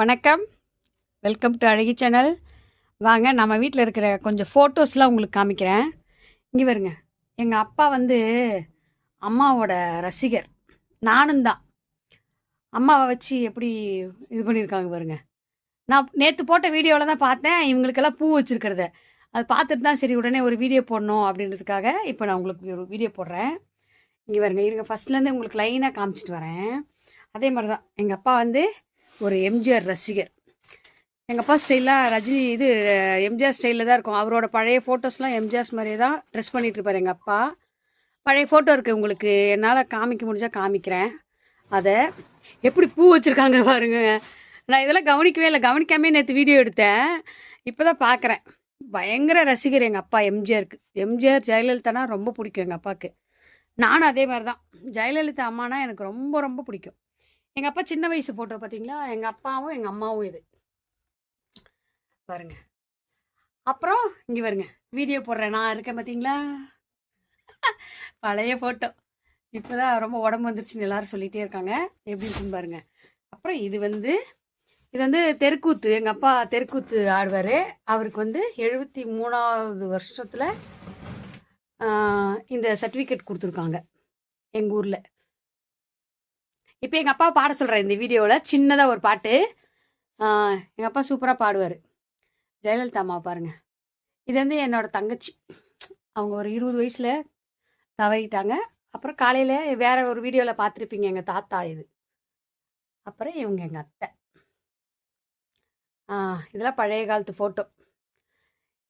வணக்கம், welcome to அழகி channel. வாங்க நம்ம வீட்டில் இருக்கிற கொஞ்சம் ஃபோட்டோஸ்லாம் உங்களுக்கு காமிக்கிறேன். இங்கே வருங்க, எங்கள் அப்பா வந்து அம்மாவோட ரசிகர். நானும் தான். அம்மாவை வச்சு எப்படி இது பண்ணியிருக்காங்க பாருங்க. நான் நேற்று போட்ட வீடியோவில் தான் பார்த்தேன் இவங்களுக்கெல்லாம் பூ வச்சுருக்கிறத. அது பார்த்துட்டு தான் சரி உடனே ஒரு வீடியோ போடணும் அப்படின்றதுக்காக இப்போ நான் உங்களுக்கு ஒரு வீடியோ போடுறேன். இங்கே வருங்க, இருங்க ஃபஸ்ட்லேருந்து உங்களுக்கு லைனாக காமிச்சிட்டு வரேன். அதே மாதிரி தான் எங்கள் அப்பா வந்து ஒரு எம்ஜிஆர் ரசிகர். எங்கள் அப்பா ஸ்டைலாக ரஜினி இது எம்ஜிஆர் ஸ்டைலில் தான் இருக்கும். அவரோட பழைய ஃபோட்டோஸ்லாம் எம்ஜிஆர்ஸ் மாதிரியே தான் ட்ரெஸ் பண்ணிகிட்டு இருப்பார் எங்கள் அப்பா. பழைய ஃபோட்டோ இருக்குது உங்களுக்கு, என்னால் காமிக்க முடிஞ்சால் காமிக்கிறேன். அதை எப்படி பூ வச்சுருக்காங்க பாருங்க. நான் இதெல்லாம் கவனிக்கவே இல்லை, கவனிக்காமே நேற்று வீடியோ எடுத்தேன். இப்போ தான் பார்க்குறேன். பயங்கர ரசிகர் எங்கள் அப்பா எம்ஜிஆருக்கு. எம்ஜிஆர் ஜெயலலிதானா ரொம்ப பிடிக்கும் எங்கள் அப்பாவுக்கு. நானும் அதே மாதிரி தான். ஜெயலலிதா அம்மானா எனக்கு ரொம்ப ரொம்ப பிடிக்கும். எங்கள் அப்பா சின்ன வயசு ஃபோட்டோ பார்த்தீங்களா, எங்கள் அப்பாவும் எங்கள் அம்மாவும் இது பாருங்க. அப்புறம் இங்கே வருங்க, வீடியோ போடுறேன் நான் இருக்கேன் பார்த்தீங்களா, பழைய ஃபோட்டோ. இப்போ தான் ரொம்ப உடம்பு வந்துருச்சுன்னு எல்லாரும் சொல்லிகிட்டே இருக்காங்க. எப்படி இருக்குன்னு பாருங்க. அப்புறம் இது வந்து தெருக்கூத்து. எங்கள் அப்பா தெருக்கூத்து ஆடுவார். அவருக்கு வந்து 73வது வருஷத்தில் இந்த சர்டிஃபிகேட் கொடுத்துருக்காங்க எங்கள் ஊரில். இப்போ எங்கள் அப்பா பாட சொல்கிறேன் இந்த வீடியோவில் சின்னதாக ஒரு பாட்டு. எங்கள் அப்பா சூப்பராக பாடுவார். ஜெயலலிதா அம்மா பாருங்கள். இது வந்து என்னோட தங்கச்சி. அவங்க ஒரு 20 வயசில் தவறிட்டாங்க. அப்புறம் காலையில் வேற ஒரு வீடியோவில் பார்த்துருப்பீங்க எங்கள் தாத்தா இது. அப்புறம் இவங்க எங்கள் அத்தை. இதெல்லாம் பழைய காலத்து ஃபோட்டோ.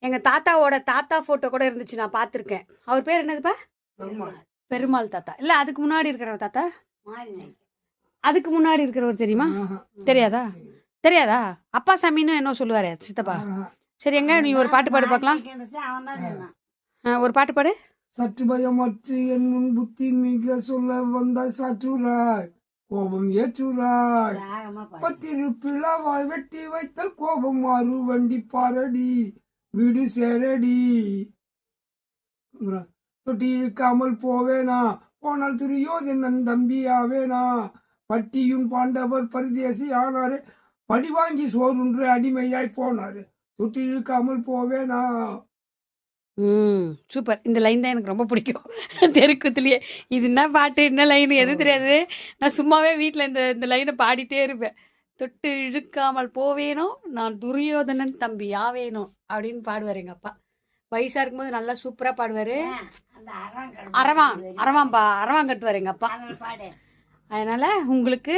எங்கள் தாத்தாவோட தாத்தா ஃபோட்டோ கூட இருந்துச்சு, நான் பார்த்துருக்கேன். அவர் பேர் என்னதுப்பா? பெருமாள் தாத்தா. இல்லை, அதுக்கு முன்னாடி இருக்கிறவர் தாத்தா. அதுக்கு முன்னாடி இருக்கிறவர் தெரியுமா? தெரியாதா? தெரியாதா? அப்பா சாமின்னு என்ன சொல்லுவாரு சித்தப்பா. சரி, எங்க நீ ஒரு பாட்டு பாடு பார்க்கலாம். ஒரு பாட்டு பாடு. சற்று பயமற்று என் முன் புத்தி மிக சொல்ல வந்தாய் சாற்றுராய் கோபம் ஏற்றுராய் பத்திரு பிளவாய் வெட்டி வைத்தல் கோபம் மாறு வண்டி பாரடி வீடு சேரடி தொட்டி இழுக்காமல் போவேனா போனால் துரியோதனன் தம்பி ஆவேனா பட்டியும் பாண்டவர் பரிதேசி ஆனாரு படி வாங்கி சோறுன்று அடிமையாய் போனாரு தொட்டி இழுக்காமல் போவேனா. சூப்பர். இந்த லைன் தான் எனக்கு ரொம்ப பிடிக்கும் தெருக்குத்துலேயே. இது என்ன பாட்டு, என்ன லைன் எதுவும் தெரியாது. நான் சும்மாவே வீட்டில் இந்த லைனை பாடிட்டே இருப்பேன். தொட்டு இழுக்காமல் போவேணும், நான் துரியோதனன் தம்பி ஆவேணும் அப்படின்னு பாடுவார் எங்கள் அப்பா. வயசாக இருக்கும்போது நல்லா சூப்பராக பாடுவார். அரவான் கட்டுவார் எங்கள் அப்பா. அதனால் உங்களுக்கு